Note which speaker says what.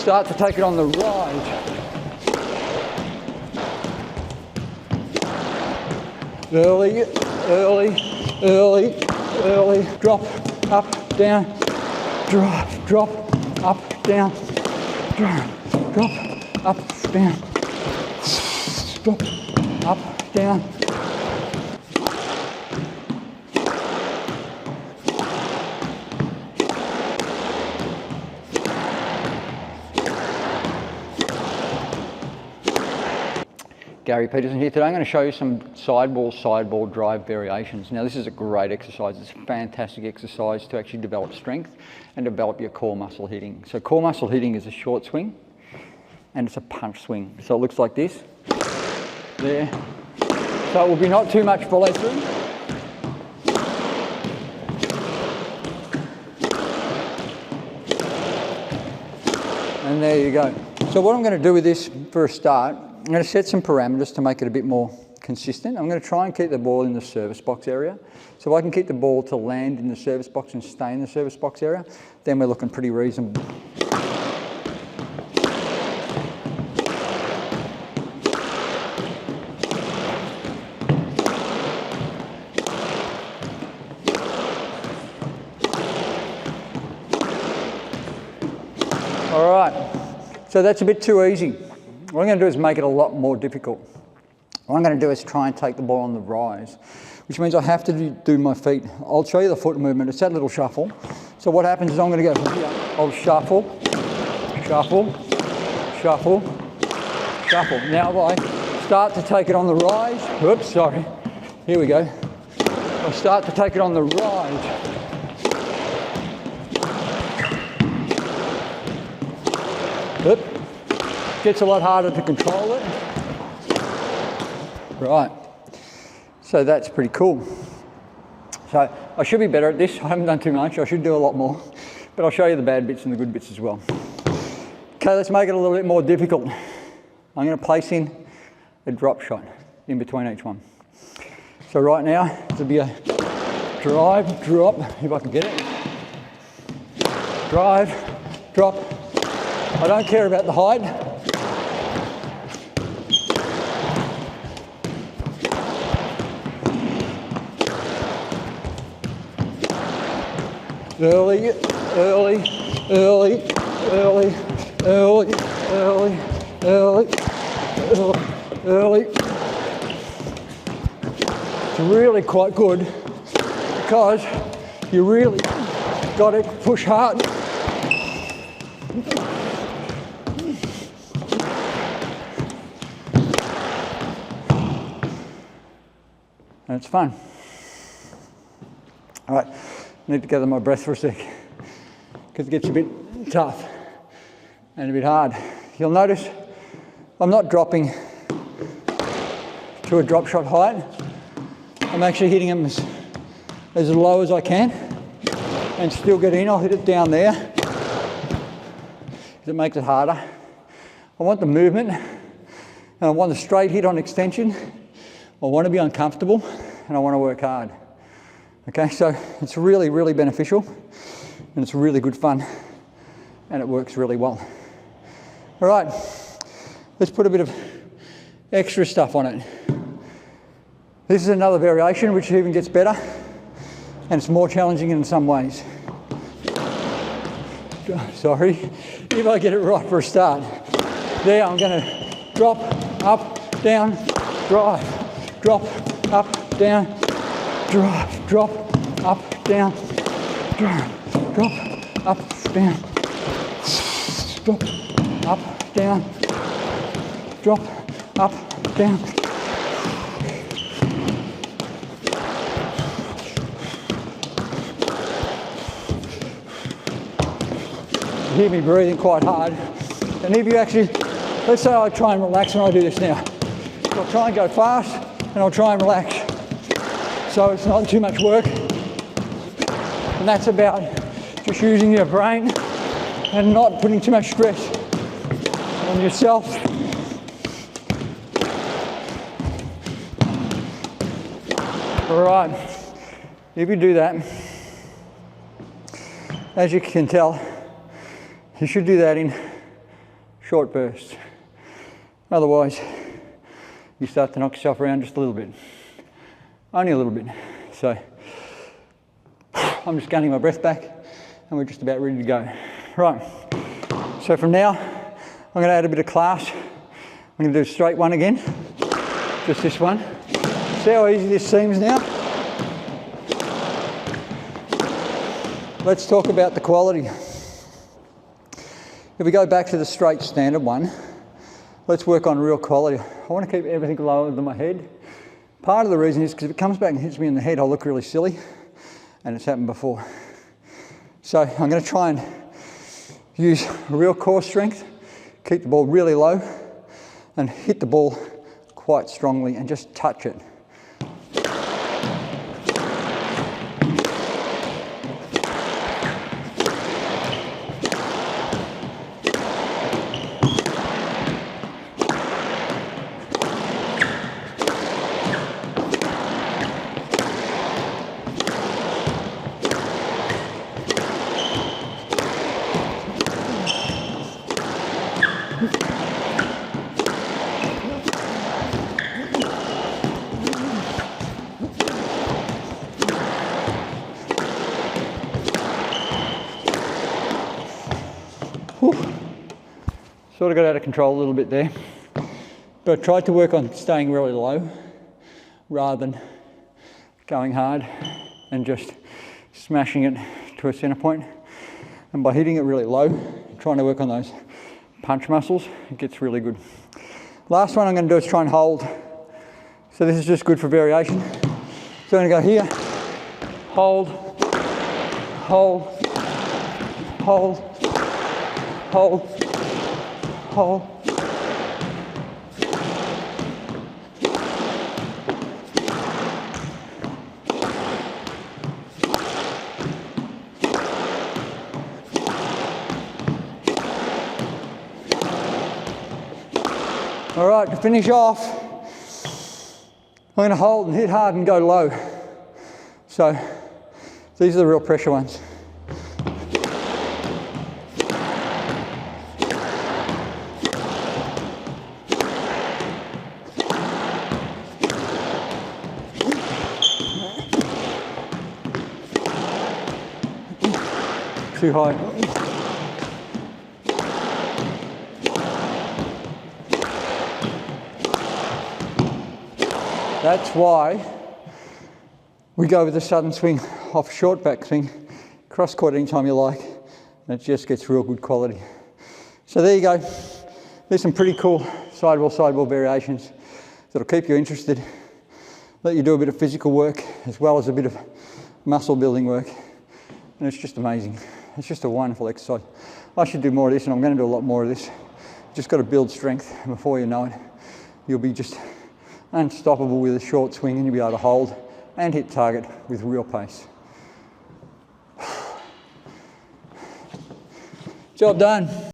Speaker 1: start to take it on the rise. Early, early, early, early. Drop, up, down, drop, up, down, drop, up, down, drop, up, down. Gary Peterson here. Today I'm going to show you some sideball drive variations. Now this is a great exercise. It's a fantastic exercise to actually develop strength and develop your core muscle hitting. So core muscle hitting is a short swing and it's a punch swing. So it looks like this. There. So it will be not too much follow through. And there you go. So what I'm going to do with this for a start, I'm going to set some parameters to make it a bit more consistent. I'm going to try and keep the ball in the service box area. So if I can keep the ball to land in the service box and stay in the service box area, then we're looking pretty reasonable. All right, so that's a bit too easy. What I'm going to do is make it a lot more difficult. What I'm going to do is try and take the ball on the rise, which means I have to do my feet. I'll show you the foot movement. It's that little shuffle. So what happens is I'm going to go from here. I'll shuffle, shuffle, shuffle, shuffle. Now if I start to take it on the rise, oops, sorry. Here we go. I start to take it on the rise. Oops. Gets a lot harder to control it. Right, so that's pretty cool. So I should be better at this. I haven't done too much. I should do a lot more, but I'll show you the bad bits and the good bits as well. Okay, let's make it a little bit more difficult. I'm going to place in a drop shot in between each one. So right now, it'll be a drive, drop, if I can get it. Drive, drop. I don't care about the height. Early, early, early, early, early, early, early, early. It's really quite good because you really got to push hard. And it's fun. All right. I need to gather my breath for a sec because it gets a bit tough and a bit hard. You'll notice I'm not dropping to a drop shot height. I'm actually hitting them as low as I can and still get in. I'll hit it down there because it makes it harder. I want the movement and I want the straight hit on extension. I want to be uncomfortable and I want to work hard. Okay, so it's really, really beneficial and it's really good fun and it works really well. All right, let's put a bit of extra stuff on it. This is another variation which even gets better and it's more challenging in some ways. Sorry, if I get it right for a start. There, I'm going to drop, up, down, drive, drop, up, down, drop, up, down, drop, up, down, drop, up, down, drop, up, down. You hear me breathing quite hard. And if you actually, let's say I try and relax when I do this now. I'll try and go fast and I'll try and relax. So it's not too much work. And that's about just using your brain and not putting too much stress on yourself. All right, if you do that, as you can tell, you should do that in short bursts. Otherwise, you start to knock yourself around just a little bit. Only a little bit. So I'm just gaining my breath back and we're just about ready to go. Right, so from now, I'm going to add a bit of class. I'm going to do a straight one again, just this one. See how easy this seems now? Let's talk about the quality. If we go back to the straight standard one, let's work on real quality. I want to keep everything lower than my head. Part of the reason is because if it comes back and hits me in the head, I'll look really silly, and it's happened before. So I'm going to try and use real core strength, keep the ball really low, and hit the ball quite strongly and just touch it. Whew. Sort of got out of control a little bit there, but I tried to work on staying really low rather than going hard and just smashing it to a center point. And by hitting it really low, trying to work on those punch muscles, it gets really good. Last one I'm going to do is try and hold. So this is just good for variation. So I'm going to go here, hold, hold, hold, hold, hold. All right, to finish off, I'm going to hold and hit hard and go low. So these are the real pressure ones. Too high. That's why we go with the sudden swing off short back swing, cross court anytime you like, and it just gets real good quality. So there you go. There's some pretty cool sidewall variations that'll keep you interested, let you do a bit of physical work as well as a bit of muscle building work, and it's just amazing. It's just a wonderful exercise. I should do more of this, and I'm going to do a lot more of this. Just got to build strength, and before you know it, you'll be just unstoppable with a short swing, and you'll be able to hold and hit target with real pace. Job done.